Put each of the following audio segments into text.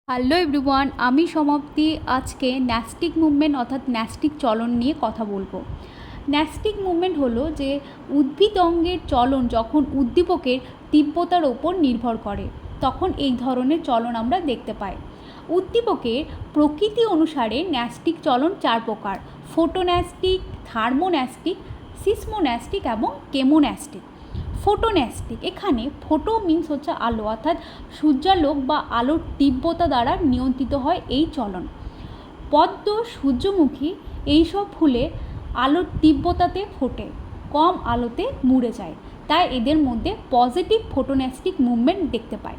Hello everyone, আমি সমাপ্তি আজকে ন্যাস্টিক মুভমেন্ট অর্থাৎ ন্যাস্টিক চলন নিয়ে কথা বলবো। ন্যাস্টিক মুভমেন্ট হলো যে উদ্ভিদ অঙ্গের চলন যখন উদ্দীপকের তীব্রতার ওপর নির্ভর করে তখন এই ধরনের চলন আমরা দেখতে পাই। উদ্দীপকের প্রকৃতি অনুসারে ন্যাস্টিক চলন চার প্রকার: ফোটোন্যাস্টিক, থার্মোন্যাস্টিক, সিসমোন্যাস্টিক এবং কেমোন্যাস্টিক। ফোটোন্যাস্টিক, এখানে ফোটো মিন্স হচ্ছে আলো, অর্থাৎ সূর্যালোক বা আলোর তীব্রতা দ্বারা নিয়ন্ত্রিত হয় এই চলন। পদ্ম, সূর্যমুখী এইসব ফুলে আলোর তীব্রতাতে ফোটে, কম আলোতে মুড়ে যায়, তাই এদের মধ্যে পজিটিভ ফোটোন্যাস্টিক মুভমেন্ট দেখতে পায়।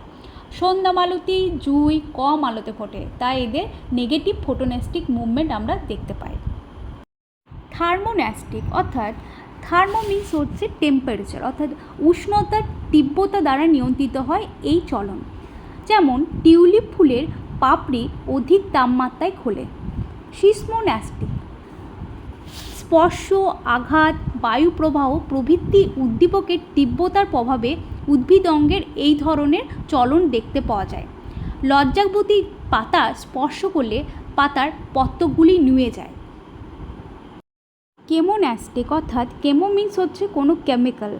সন্ধ্যামালতী, জুঁই কম আলোতে ফোটে, তাই এদের নেগেটিভ ফোটোন্যাস্টিক মুভমেন্ট আমরা দেখতে পাই। থার্মোন্যাস্টিক অর্থাৎ থার্মো মিন্স হচ্ছে টেম্পারেচার, অর্থাৎ উষ্ণতার তীব্রতা দ্বারা নিয়ন্ত্রিত হয় এই চলন। যেমন টিউলিপ ফুলের পাপড়ি অধিক তাপমাত্রায় খোলে। সিসমোন্যাস্টিক স্পর্শ, আঘাত, বায়ু প্রবাহ প্রভৃতি উদ্দীপকের তীব্রতার প্রভাবে উদ্ভিদ অঙ্গের এই ধরনের চলন দেখতে পাওয়া যায়। লজ্জাবতী পাতা স্পর্শ করলে পাতার পত্রগুলি নুয়ে যায়। কেমোন্যাস্টিক অর্থাৎ কেমো মিন্স হচ্ছে কোনো কেমিক্যাল,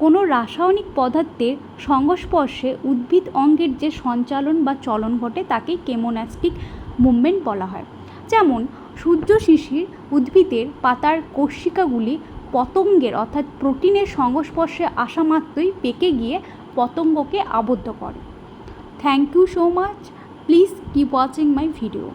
কোনো রাসায়নিক পদার্থের সংস্পর্শে উদ্ভিদ অঙ্গের যে সঞ্চালন বা চলন ঘটে তাকেই কেমোন্যাস্টিক মুভমেন্ট বলা হয়। যেমন সূর্য শিশির উদ্ভিদের পাতার কোষিকাগুলি পতঙ্গের অর্থাৎ প্রোটিনের সংস্পর্শে আসা মাত্রই পেকে গিয়ে পতঙ্গকে আবদ্ধ করে। Thank you so much, please keep watching my video.